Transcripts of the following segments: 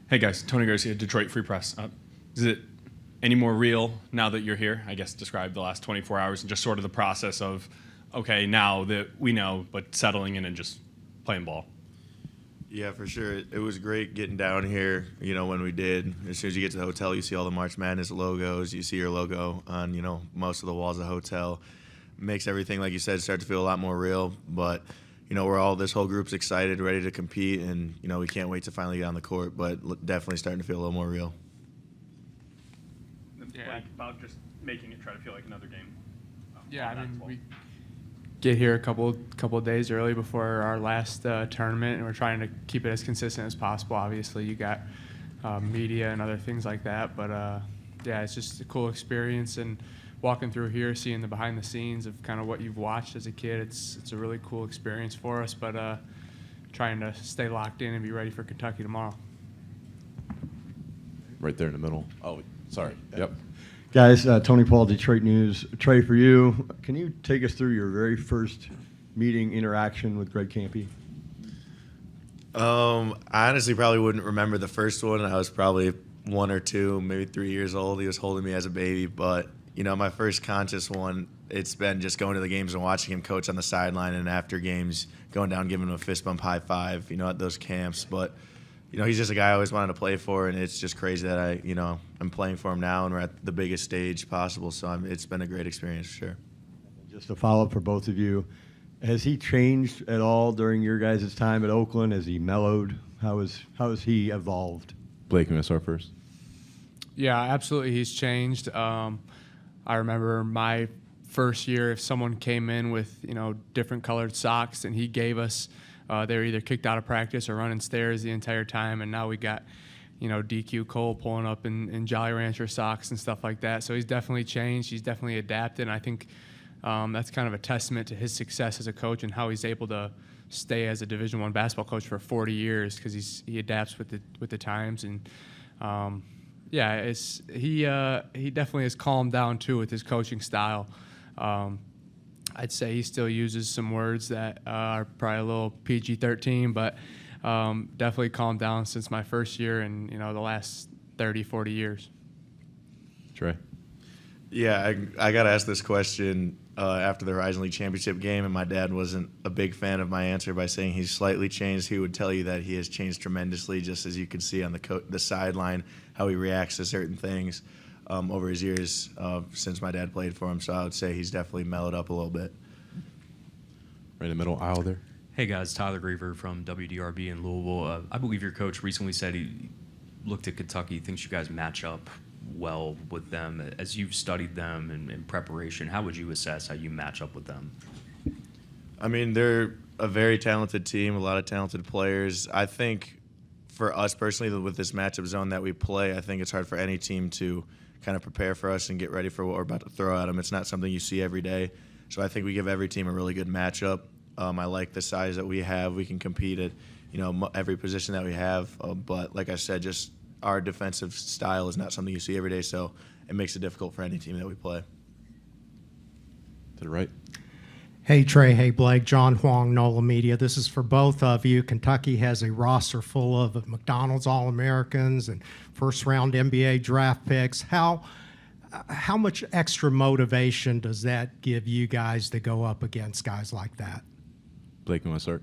Hey guys, Tony Garcia, Detroit Free Press. Is it any more real now that you're here? I guess describe the last 24 hours and just sort of the process of, okay, now that we know, but settling in and just playing ball. Yeah, for sure. It was great getting down here, when we did. As soon as you get to the hotel, you see all the March Madness logos. You see your logo on, most of the walls of the hotel. Makes everything, like you said, start to feel a lot more real. But, this whole group's excited, ready to compete, and, we can't wait to finally get on the court, but definitely starting to feel a little more real. Yeah, about just making it try to feel like another game. Yeah, I mean, we get here a couple of days early before our last tournament, and we're trying to keep it as consistent as possible. Obviously, you got media and other things like that, but yeah, it's just a cool experience. And walking through here, seeing the behind the scenes of kind of what you've watched as a kid, it's a really cool experience for us. But trying to stay locked in and be ready for Kentucky tomorrow. Right there in the middle. Oh, sorry. Yep. Guys, Tony Paul, Detroit News. Trey, for you, can you take us through your very first meeting interaction with Greg Kampe? I honestly probably wouldn't remember the first one. I was probably 1 or 2, maybe 3 years old. He was holding me as a baby. But, my first conscious one, it's been just going to the games and watching him coach on the sideline, and after games, going down, giving him a fist bump high five, at those camps. But he's just a guy I always wanted to play for, and it's just crazy that I'm playing for him now, and we're at the biggest stage possible. So it's been a great experience, for sure. Just a follow-up for both of you. Has he changed at all during your guys' time at Oakland? Has he mellowed? How has he evolved? Blake, you want to start first? Yeah, absolutely. He's changed. I remember my first year, if someone came in with different colored socks, and he gave us. They were either kicked out of practice or running stairs the entire time, and now we got, DQ Cole pulling up in Jolly Rancher socks and stuff like that. So he's definitely changed. He's definitely adapted, and I think that's kind of a testament to his success as a coach and how he's able to stay as a Division I basketball coach for 40 years because he adapts with the times. And yeah, he definitely has calmed down too with his coaching style. I'd say he still uses some words that are probably a little PG-13, but definitely calmed down since my first year and, the last 30, 40 years. Trey? Yeah, I got to ask this question after the Horizon League Championship game, and my dad wasn't a big fan of my answer by saying he's slightly changed. He would tell you that he has changed tremendously, just as you can see on the sideline, how he reacts to certain things. Over his years since my dad played for him. So I would say he's definitely mellowed up a little bit. Right in the middle aisle there. Hey guys, Tyler Griever from WDRB in Louisville. I believe your coach recently said he looked at Kentucky, thinks you guys match up well with them. As you've studied them in preparation, how would you assess how you match up with them? I mean, they're a very talented team, a lot of talented players. I think for us personally, with this matchup zone that we play, I think it's hard for any team to kind of prepare for us and get ready for what we're about to throw at them. It's not something you see every day. So I think we give every team a really good matchup. I like the size that we have. We can compete at, every position that we have. But like I said, just our defensive style is not something you see every day. So it makes it difficult for any team that we play. To the right. Hey, Trey. Hey, Blake. John Huang, NOLA Media. This is for both of you. Kentucky has a roster full of McDonald's All-Americans and first-round NBA draft picks. How much extra motivation does that give you guys to go up against guys like that? Blake, you want to start?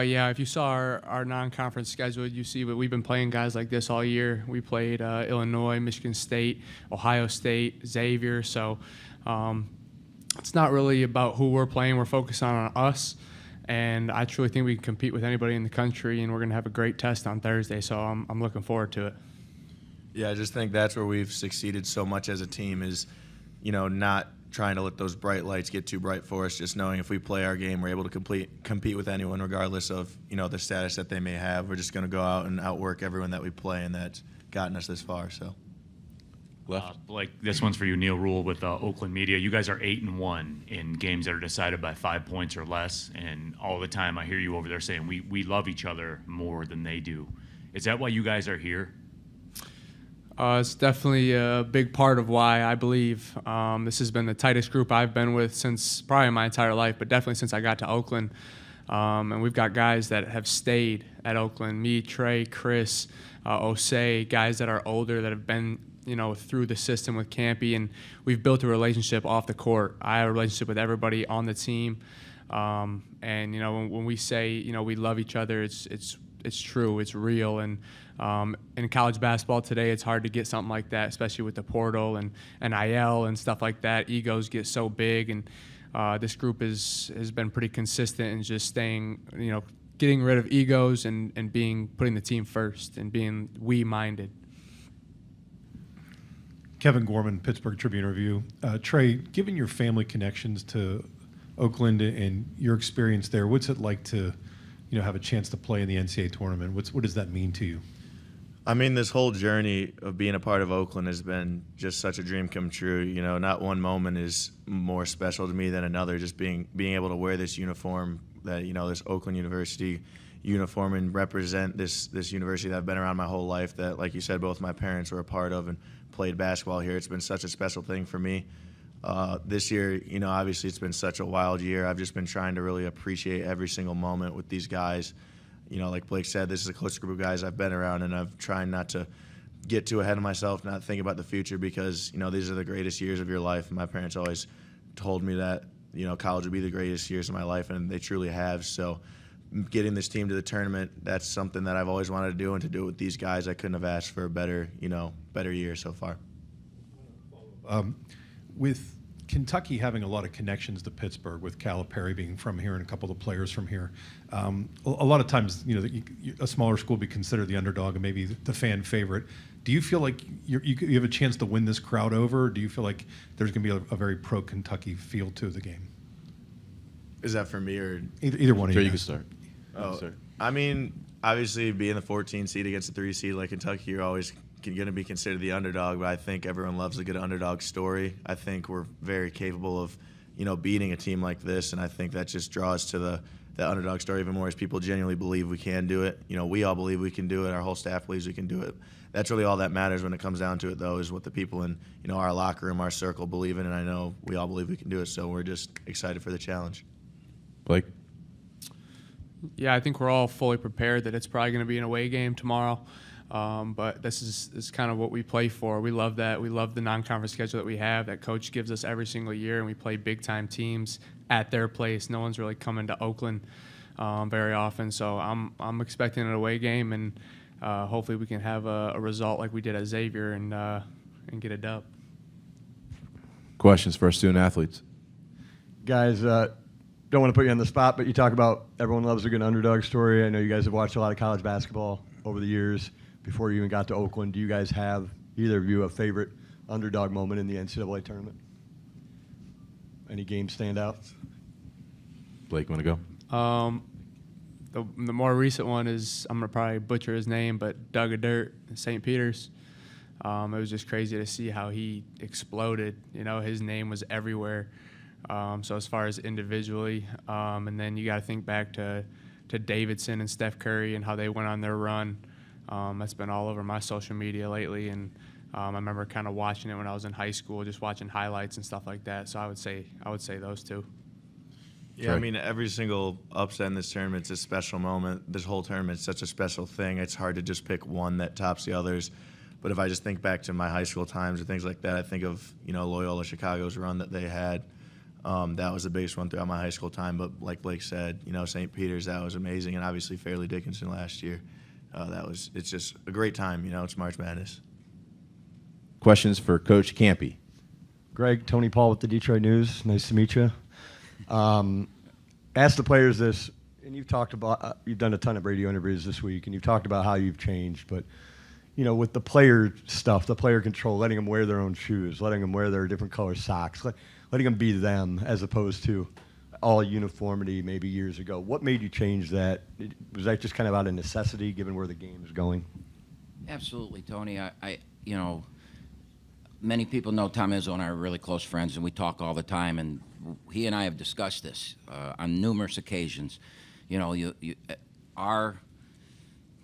Yeah, if you saw our non-conference schedule, you see that we've been playing guys like this all year. We played Illinois, Michigan State, Ohio State, Xavier. So it's not really about who we're playing. We're focused on us. And I truly think we can compete with anybody in the country, and we're going to have a great test on Thursday. So I'm looking forward to it. Yeah, I just think that's where we've succeeded so much as a team is, not trying to let those bright lights get too bright for us, just knowing if we play our game, we're able to compete with anyone regardless of, the status that they may have. We're just going to go out and outwork everyone that we play, and that's gotten us this far. So, Blake, this one's for you, Neil Rule with Oakland Media. You guys are 8-1 in games that are decided by 5 points or less, and all the time I hear you over there saying we love each other more than they do. Is that why you guys are here? It's definitely a big part of why I believe this has been the tightest group I've been with since probably my entire life, but definitely since I got to Oakland. And we've got guys that have stayed at Oakland, me, Trey, Chris, Osei, guys that are older that have been, through the system with Kampe, and we've built a relationship off the court. I have a relationship with everybody on the team. And, when we say, we love each other, it's true, it's real. And in college basketball today, it's hard to get something like that, especially with the portal and NIL and stuff like that. Egos get so big, and this group has been pretty consistent in just staying, getting rid of egos and putting the team first and being we-minded. Kevin Gorman, Pittsburgh Tribune-Review. Trey, given your family connections to Oakland and your experience there, what's it like to, have a chance to play in the NCAA tournament? What does that mean to you? I mean, this whole journey of being a part of Oakland has been just such a dream come true. Not one moment is more special to me than another. Just being able to wear this uniform, that this Oakland University uniform, and represent this university that I've been around my whole life. That, like you said, both my parents were a part of and played basketball here. It's been such a special thing for me. This year, obviously it's been such a wild year. I've just been trying to really appreciate every single moment with these guys. Like Blake said, this is a close group of guys I've been around, and I've tried not to get too ahead of myself, not think about the future, because, these are the greatest years of your life. My parents always told me that, college would be the greatest years of my life, and they truly have. So getting this team to the tournament, that's something that I've always wanted to do, and to do it with these guys, I couldn't have asked for a better year so far. With Kentucky having a lot of connections to Pittsburgh, with Calipari being from here and a couple of the players from here, a lot of times, a smaller school will be considered the underdog and maybe the fan favorite. Do you feel like you have a chance to win this crowd over? Or do you feel like there's going to be a very pro-Kentucky feel to the game? Is that for me or either one of you? Sure, you can start. Oh, I mean, obviously being the 14 seed against the 3 seed like Kentucky, you're always going to be considered the underdog, but I think everyone loves a good underdog story. I think we're very capable of, beating a team like this, and I think that just draws to the underdog story even more, as people genuinely believe we can do it. We all believe we can do it. Our whole staff believes we can do it. That's really all that matters when it comes down to it, though, is what the people in, our locker room, our circle believe in, and I know we all believe we can do it, so we're just excited for the challenge. Blake? Yeah, I think we're all fully prepared that it's probably going to be an away game tomorrow. But this is kind of what we play for. We love that. We love the non-conference schedule that we have, that coach gives us every single year, and we play big-time teams at their place. No one's really coming to Oakland very often, so I'm expecting an away game, and hopefully we can have a result like we did at Xavier and get a dub. Questions for our student athletes? Guys, don't want to put you on the spot, but you talk about everyone loves a good underdog story. I know you guys have watched a lot of college basketball over the years. Before you even got to Oakland, do you guys have, either of you, a favorite underdog moment in the NCAA tournament? Any games stand out? Blake, want to go? The more recent one is, I'm going to probably butcher his name, but Doug of Dirt in St. Peter's. It was just crazy to see how he exploded. His name was everywhere. So as far as individually, and then you got to think back to Davidson and Steph Curry and how they went on their run. That's been all over my social media lately, and I remember kind of watching it when I was in high school, just watching highlights and stuff like that. So I would say those two. Yeah, I mean, every single upset in this tournament's a special moment. This whole tournament's such a special thing. It's hard to just pick one that tops the others. But if I just think back to my high school times or things like that, I think of Loyola Chicago's run that they had. That was the biggest one throughout my high school time. But like Blake said, St. Peter's, that was amazing, and obviously Fairleigh Dickinson last year. It's just a great time. It's March Madness. Questions for Coach Kampe? Greg, Tony Paul with the Detroit News. Nice to meet you. Ask the players this, and you've talked about, you've done a ton of radio interviews this week, and you've talked about how you've changed, but with the player stuff, the player control, letting them wear their own shoes, letting them wear their different color socks, letting them be them as opposed to all uniformity maybe years ago. What made you change that? Was that just kind of out of necessity given where the game is going? Absolutely, Tony. I many people know Tom Izzo and I are really close friends, and we talk all the time, and he and I have discussed this on numerous occasions. Our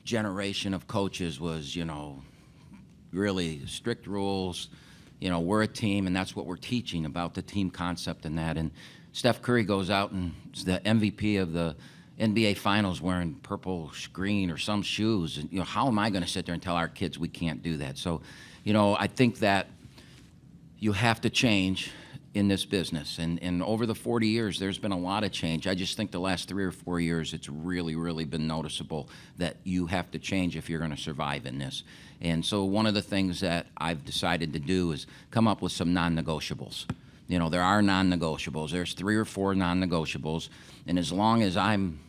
generation of coaches was, really strict rules. We're a team, and that's what we're teaching about the team concept and that. And Steph Curry goes out and is the MVP of the NBA Finals wearing purple green or some shoes. And, how am I going to sit there and tell our kids we can't do that? So, I think that you have to change in this business. And over the 40 years, there's been a lot of change. I just think the last 3 or 4 years, it's really, really been noticeable that you have to change if you're going to survive in this. And so one of the things that I've decided to do is come up with some non-negotiables. There are non-negotiables. There's 3 or 4 non-negotiables. And as long as I'm,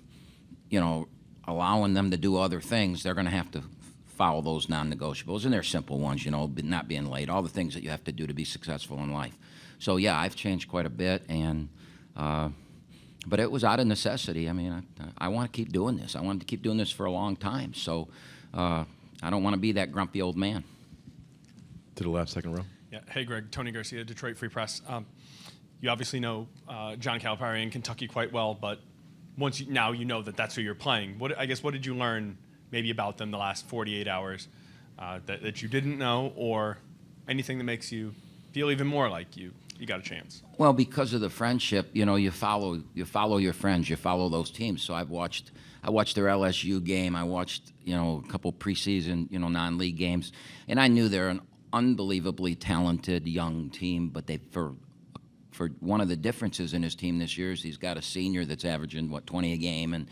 allowing them to do other things, they're going to have to follow those non-negotiables. And they're simple ones, not being late, all the things that you have to do to be successful in life. So, yeah, I've changed quite a bit, and but it was out of necessity. I mean, I want to keep doing this. I wanted to keep doing this for a long time. So I don't want to be that grumpy old man. To the left, second row. Yeah. Hey, Greg. Tony Garcia, Detroit Free Press. You obviously know John Calipari in Kentucky quite well, but now you know that that's who you're playing. What did you learn maybe about them the last 48 hours that you didn't know, or anything that makes you feel even more like you got a chance? Well, because of the friendship, you follow your friends, you follow those teams. So I watched their LSU game. I watched a couple preseason non-league games, and I knew they're an unbelievably talented young team. But for one of the differences in his team this year is he's got a senior that's averaging 20 a game, and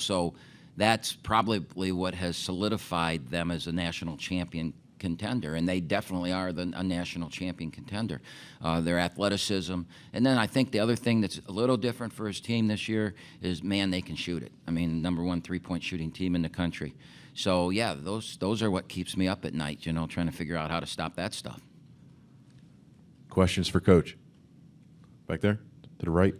so that's probably what has solidified them as a national champion contender, and they definitely are a national champion contender. Their athleticism, and then I think the other thing that's a little different for his team this year is, man, they can shoot it. I mean, number 1 3-point shooting team in the country. So yeah, those are what keeps me up at night. Trying to figure out how to stop that stuff. Questions for Coach? Back there, to the right.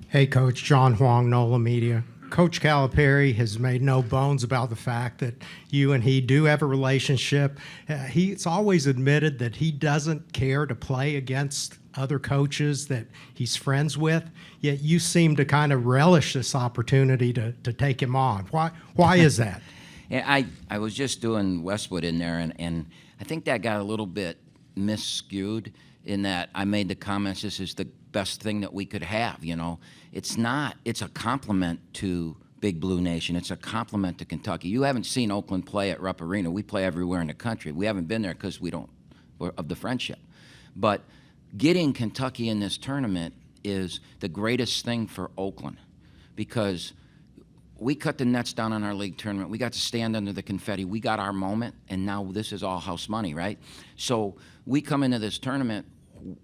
Hey, Coach. John Huang, NOLA Media. Coach Calipari has made no bones about the fact that you and he do have a relationship. He's always admitted that he doesn't care to play against other coaches that he's friends with, yet you seem to kind of relish this opportunity to take him on. Why is that? Yeah, I was just doing Westwood in there, and I think that got a little bit misskewed in that I made the comments, this is the best thing that we could have, It's not. It's a compliment to Big Blue Nation. It's a compliment to Kentucky. You haven't seen Oakland play at Rupp Arena. We play everywhere in the country. We haven't been there because of the friendship. But getting Kentucky in this tournament is the greatest thing for Oakland because we cut the nets down on our league tournament. We got to stand under the confetti. We got our moment, and now this is all house money, right? So we come into this tournament,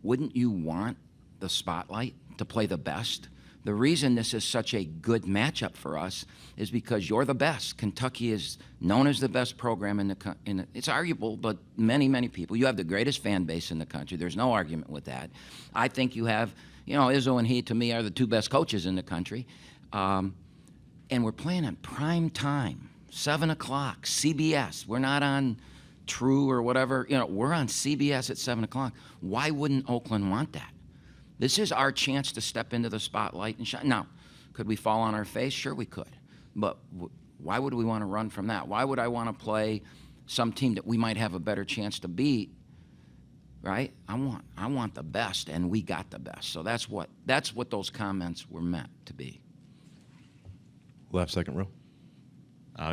wouldn't you want the spotlight to play the best? The reason this is such a good matchup for us is because you're the best. Kentucky is known as the best program in the it's arguable, but many people. You have the greatest fan base in the country. There's no argument with that. I think you have, Izzo and he, to me, are the 2 best coaches in the country. And we're playing at prime time, 7 o'clock, CBS. We're not on True or whatever. We're on CBS at 7 o'clock. Why wouldn't Oakland want that? This is our chance to step into the spotlight and shine. Now, could we fall on our face? Sure we could. But why would we want to run from that? Why would I want to play some team that we might have a better chance to beat, right? I want the best, and we got the best. So that's what those comments were meant to be. Left, second row.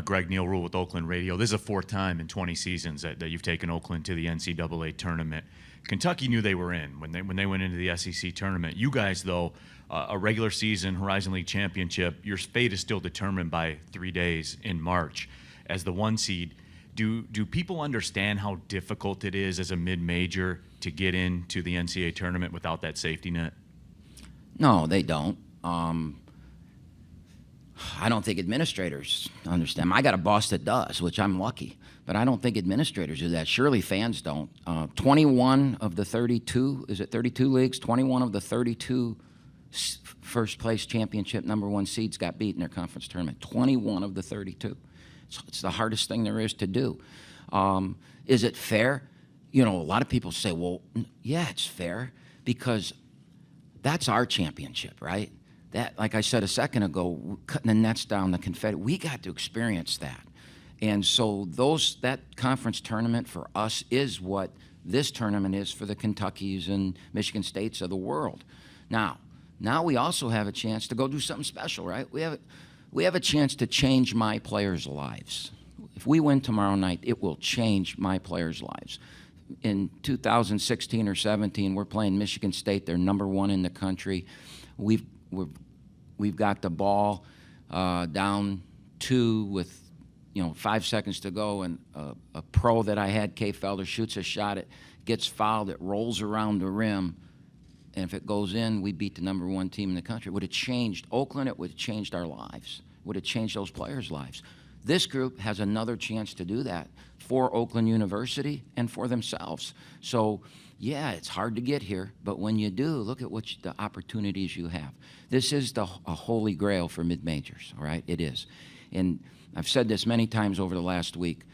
Greg Neal Rule with Oakland Radio. This is the 4th time in 20 seasons that you've taken Oakland to the NCAA tournament. Kentucky knew they were in when they went into the SEC tournament. You guys, though, a regular season Horizon League championship, your fate is still determined by 3 days in March. As the 1 seed, do people understand how difficult it is as a mid-major to get into the NCAA tournament without that safety net? No, they don't. I don't think administrators understand. I got a boss that does, which I'm lucky, but I don't think administrators do that. Surely fans don't. 21 of the 32, is it 32 leagues? 21 of the 32 first place championship number 1 seeds got beat in their conference tournament. 21 of the 32. It's the hardest thing there is to do. Is it fair? A lot of people say, well, yeah, it's fair because that's our championship, right? That, like I said a second ago, cutting the nets down, the confetti, we got to experience that. And so that conference tournament for us is what this tournament is for the Kentuckys and Michigan States of the world. Now we also have a chance to go do something special, right? We have a chance to change my players' lives. If we win tomorrow night, it will change my players' lives. In 2016 or 17, we're playing Michigan State. They're #1 in the country. We've got the ball down 2 with 5 seconds to go, and a pro that I had, Kay Felder, shoots a shot. It gets fouled. It rolls around the rim. And if it goes in, we beat the #1 team in the country. It would have changed Oakland. It would have changed our lives. It would have changed those players' lives. This group has another chance to do that for Oakland University and for themselves. So, yeah, it's hard to get here, but when you do, look at the opportunities you have. This is a holy grail for mid-majors, all right? It is. And I've said this many times over the last week.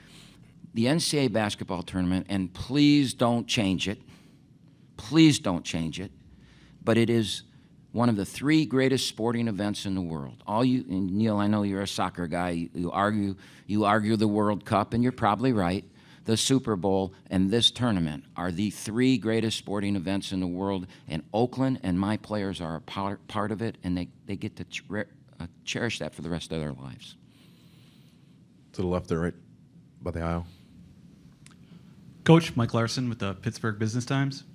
The NCAA basketball tournament, and please don't change it. Please don't change it. But it is one of the 3 greatest sporting events in the world. And Neil, I know you're a soccer guy. You argue the World Cup, and you're probably right. The Super Bowl and this tournament are the 3 greatest sporting events in the world, and Oakland and my players are a part of it, and they get to cherish that for the rest of their lives. To the left there, right by the aisle. Coach Mike Larson with the Pittsburgh Business Times.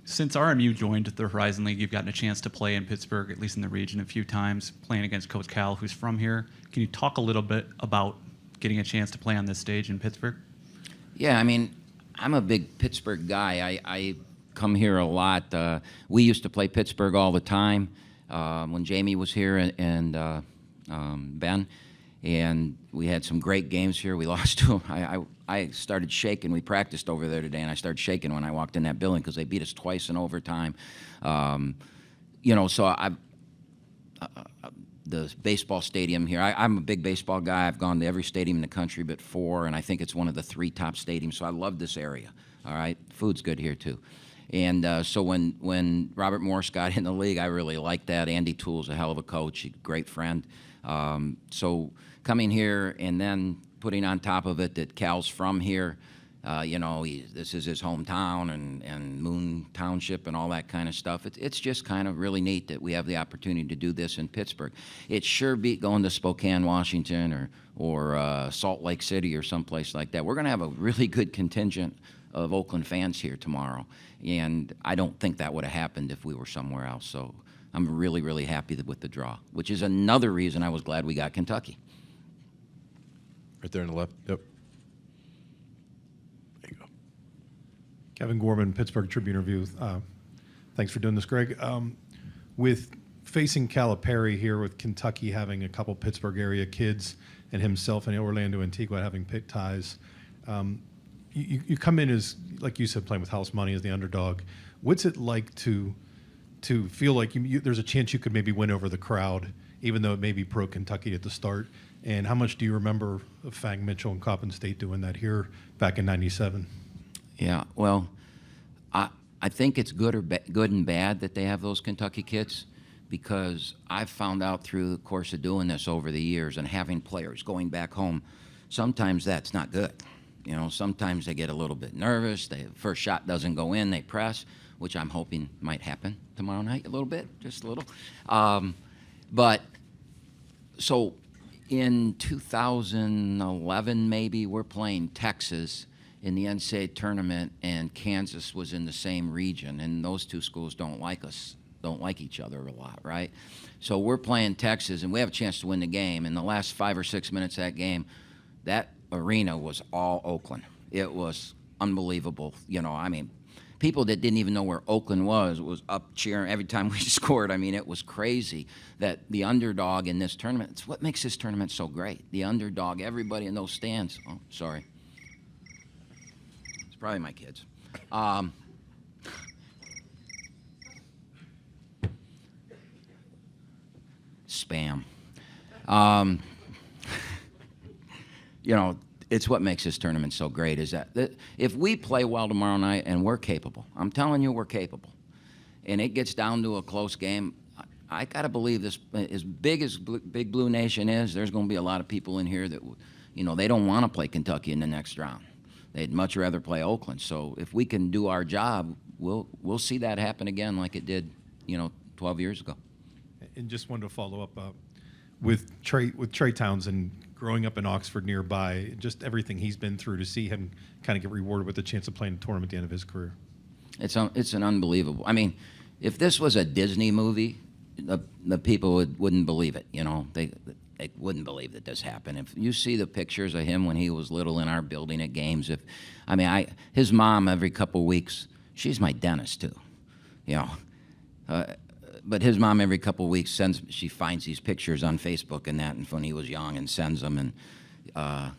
Since RMU joined the Horizon League, you've gotten a chance to play in Pittsburgh, at least in the region, a few times, playing against Coach Cal, who's from here. Can you talk a little bit about getting a chance to play on this stage in Pittsburgh? Yeah, I mean, I'm a big Pittsburgh guy. I come here a lot. We used to play Pittsburgh all the time when Jamie was here and Ben. And we had some great games here. We lost to them. I started shaking. We practiced over there today, and I started shaking when I walked in that building because they beat us twice in overtime. So the baseball stadium here, I'm a big baseball guy. I've gone to every stadium in the country but 4, and I think it's one of the 3 top stadiums. So I love this area. All right, food's good here too. And so when Robert Morris got in the league, I really liked that. Andy Toole's a hell of a coach, a great friend. So coming here and then putting on top of it that Cal's from here, this is his hometown and Moon Township and all that kind of stuff. It's just kind of really neat that we have the opportunity to do this in Pittsburgh. It sure beat going to Spokane, Washington or Salt Lake City or someplace like that. We're going to have a really good contingent of Oakland fans here tomorrow, and I don't think that would have happened if we were somewhere else. So I'm really, really happy with the draw, which is another reason I was glad we got Kentucky. Right there on the left. Yep. There you go. Kevin Gorman, Pittsburgh Tribune Review. Thanks for doing this, Greg. With facing Calipari here, with Kentucky having a couple Pittsburgh area kids and himself and Orlando Antigua having Pitt ties, you come in as, like you said, playing with house money as the underdog. What's it like to feel like there's a chance you could maybe win over the crowd, even though it may be pro-Kentucky at the start? And how much do you remember Fang Mitchell and Coppin State doing that here back in '97? Yeah, well, I think it's good and bad that they have those Kentucky kids, because I've found out through the course of doing this over the years and having players going back home, sometimes that's not good. Sometimes they get a little bit nervous. The first shot doesn't go in, they press, which I'm hoping might happen tomorrow night a little bit, just a little. But so in 2011, maybe, we're playing Texas in the NCAA tournament, and Kansas was in the same region, and those 2 schools don't like each other a lot, right? So we're playing Texas, and we have a chance to win the game. In the last 5 or 6 minutes of that game, that arena was all Oakland. It was unbelievable. People that didn't even know where Oakland was up cheering every time we scored. It was crazy that the underdog in this tournament, it's what makes this tournament so great. The underdog, everybody in those stands. Oh, sorry. It's probably my kids. Spam. It's what makes this tournament so great, is that if we play well tomorrow night, and we're capable, I'm telling you we're capable, and it gets down to a close game, I got to believe this, as Big Blue Nation is, there's going to be a lot of people in here that, they don't want to play Kentucky in the next round. They'd much rather play Oakland. So if we can do our job, we'll see that happen again like it did, 12 years ago. And just wanted to follow up with Trey Townsend, growing up in Oxford nearby, just everything he's been through, to see him kind of get rewarded with the chance of playing a tournament at the end of his career. It's an unbelievable. I mean, if this was a Disney movie, the people wouldn't believe it. They wouldn't believe that this happened. If you see the pictures of him when he was little in our building at games, his mom every couple weeks, she's my dentist too, but his mom every couple of weeks she finds these pictures on Facebook and that, and when he was young, and sends them. And a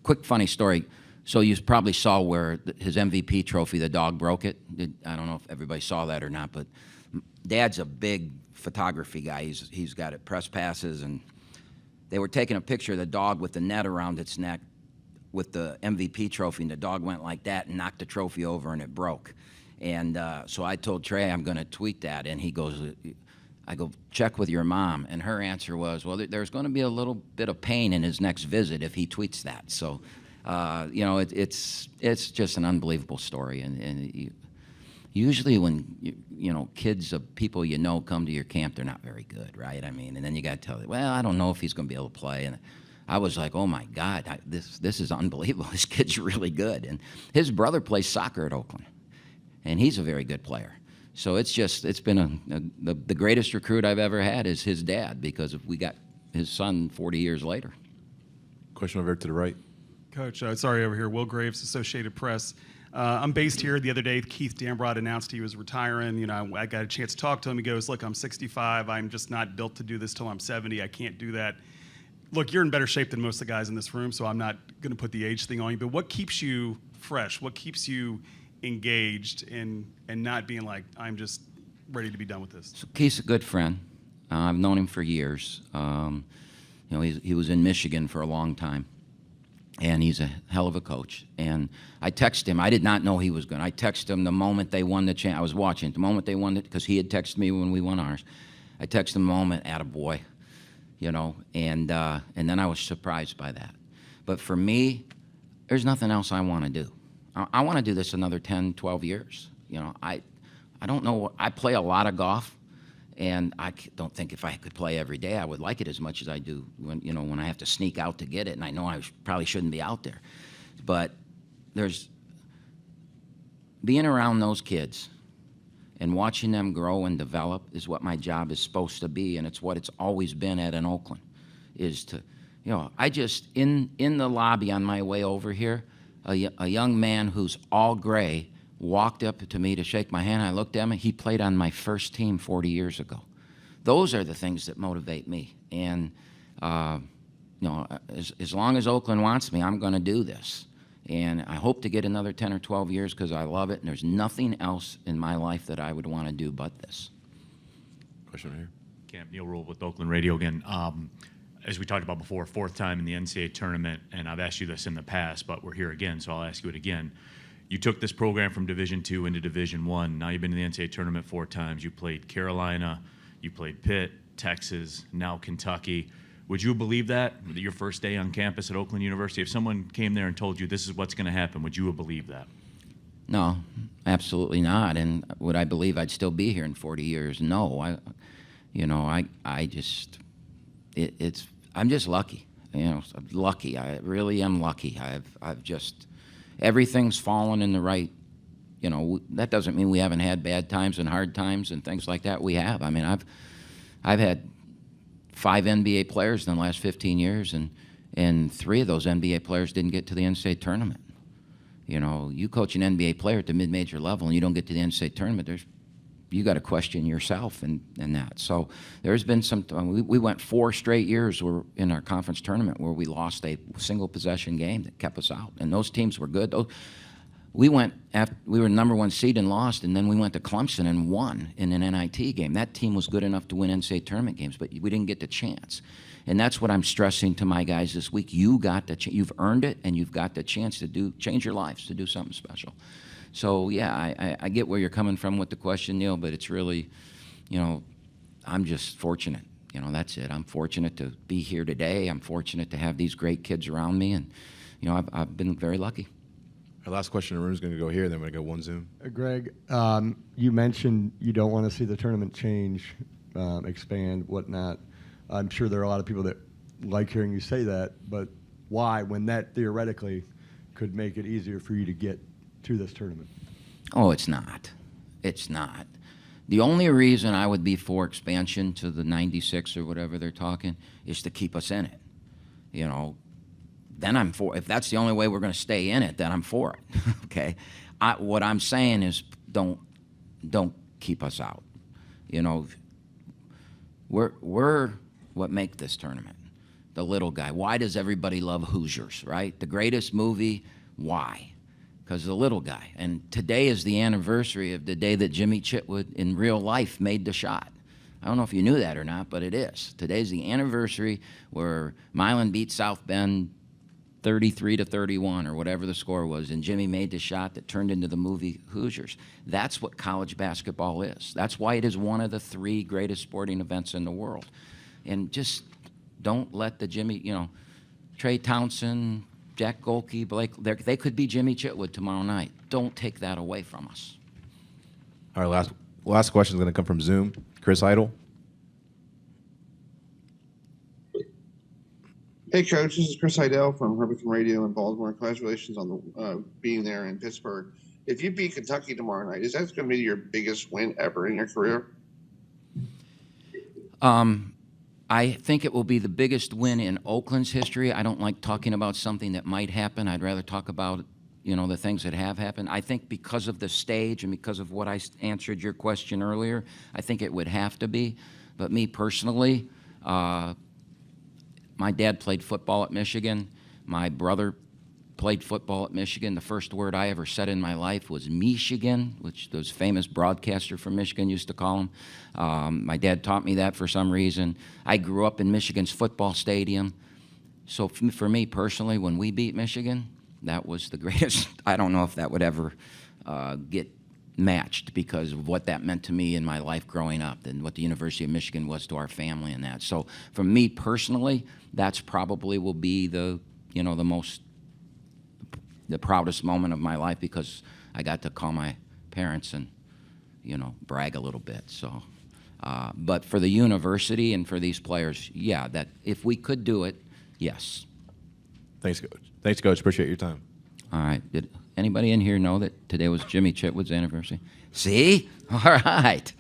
quick funny story. So you probably saw where his MVP trophy, the dog broke it. I don't know if everybody saw that or not, but Dad's a big photography guy. He's got it, press passes, and they were taking a picture of the dog with the net around its neck with the MVP trophy, and the dog went like that and knocked the trophy over, and it broke. And so I told Trey I'm going to tweet that, and he goes, I go, check with your mom. And her answer was, well, there's going to be a little bit of pain in his next visit if he tweets that. So, it's just an unbelievable story. And usually when, kids of people come to your camp, they're not very good, right? I mean, and then you got to tell them, well, I don't know if he's going to be able to play. And I was like, oh, my God, this is unbelievable. This kid's really good. And his brother plays soccer at Oakland, and he's a very good player. So it's been the greatest recruit I've ever had is his dad, because we got his son 40 years later. Question over to the right. Coach, sorry, over here. Will Graves, Associated Press. I'm based here. The other day, Keith Dambrod announced he was retiring. I got a chance to talk to him. He goes, look, I'm 65. I'm just not built to do this till I'm 70. I can't do that. Look, you're in better shape than most of the guys in this room, so I'm not going to put the age thing on you. But what keeps you fresh? What keeps you engaged and not being like, I'm just ready to be done with this? So Keith's a good friend. I've known him for years. He was in Michigan for a long time, and he's a hell of a coach. And I texted him. I did not know he was going. I texted him the moment they won the I was watching it. The moment they won it, because he had texted me when we won ours. I texted him the moment, attaboy, and then I was surprised by that. But for me, there's nothing else I want to do. I want to do this another 10, 12 years. I don't know. I play a lot of golf, and I don't think if I could play every day, I would like it as much as I do when I have to sneak out to get it, and I know I probably shouldn't be out there. But there's being around those kids and watching them grow and develop is what my job is supposed to be, and it's what it's always been at an Oakland, is to, I just, in the lobby on my way over here, a young man who's all gray walked up to me to shake my hand. I looked at him. He played on my first team 40 years ago. Those are the things that motivate me. And, as long as Oakland wants me, I'm going to do this. And I hope to get another 10 or 12 years because I love it. And there's nothing else in my life that I would want to do but this. Question right here. Camp, Neil Rule with Oakland Radio again. As we talked about before, fourth time in the NCAA tournament, and I've asked you this in the past, but we're here again, so I'll ask you it again. You took this program from Division II into Division I. Now you've been in the NCAA tournament 4 times. You played Carolina, you played Pitt, Texas, now Kentucky. Would you believe that your first day on campus at Oakland University? If someone came there and told you this is what's going to happen, would you have believed that? No, absolutely not. And would I believe I'd still be here in 40 years? No. I'm just lucky. I'm lucky. I really am lucky. I've just, everything's fallen in the right. That doesn't mean we haven't had bad times and hard times and things like that. We have. I mean, I've had 5 NBA players in the last 15 years, and 3 of those NBA players didn't get to the NCAA tournament. You coach an NBA player at the mid-major level and you don't get to the NCAA tournament, you got to question yourself and that. So there's been some. We went 4 straight years in our conference tournament where we lost a single possession game that kept us out, and those teams were good. We were number 1 seed and lost, and then we went to Clemson and won in an NIT game. That team was good enough to win NCAA tournament games, but we didn't get the chance. And that's what I'm stressing to my guys this week. You've earned it, and you've got the chance to change your lives, to do something special. So, yeah, I get where you're coming from with the question, Neil, but it's really, I'm just fortunate. That's it. I'm fortunate to be here today. I'm fortunate to have these great kids around me, and, I've been very lucky. Our last question in the room is going to go here, then we're going to go one Zoom. Greg, you mentioned you don't want to see the tournament change, expand, whatnot. I'm sure there are a lot of people that like hearing you say that, but why, when that theoretically could make it easier for you to get to this tournament? Oh, it's not. It's not. The only reason I would be for expansion to the 96 or whatever they're talking is to keep us in it. You know, then I'm for. If that's the only way we're going to stay in it, then I'm for it. Okay. What I'm saying is, don't keep us out. You know, we're what make this tournament. The little guy. Why does everybody love Hoosiers? Right. The greatest movie. Why? Because the little guy. And today is the anniversary of the day that Jimmy Chitwood in real life made the shot. I don't know if you knew that or not, but it is. Today's the anniversary where Milan beat South Bend 33-31 or whatever the score was, and Jimmy made the shot that turned into the movie Hoosiers. That's what college basketball is. That's why it is one of the 3 greatest sporting events in the world. And just don't let the Jimmy, you know, Trey Townsend, Jack Golke, Blake, they could be Jimmy Chitwood tomorrow night. Don't take that away from us. Our last question is going to come from Zoom. Chris Idle. Hey, Coach. This is Chris Idle from Hurricane Radio in Baltimore. Congratulations on the being there in Pittsburgh. If you beat Kentucky tomorrow night, is that going to be your biggest win ever in your career? I think it will be the biggest win in Oakland's history. I don't like talking about something that might happen. I'd rather talk about, you know, the things that have happened. I think because of the stage and because of what I answered your question earlier, I think it would have to be. But me personally, my dad played football at Michigan. My brother played football at Michigan. The first word I ever said in my life was Michigan, which those famous broadcaster from Michigan used to call him. My dad taught me that for some reason. I grew up in Michigan's football stadium. So for me personally, when we beat Michigan, that was the greatest. I don't know if that would ever get matched because of what that meant to me in my life growing up and what the University of Michigan was to our family and that. So for me personally, that's probably will be the, you know, the proudest moment of my life because I got to call my parents and, you know, brag a little bit. So, but for the university and for these players, yeah, that if we could do it, yes. Thanks, Coach. Thanks, Coach. Appreciate your time. All right. Did anybody in here know that today was Jimmy Chitwood's anniversary? See? All right.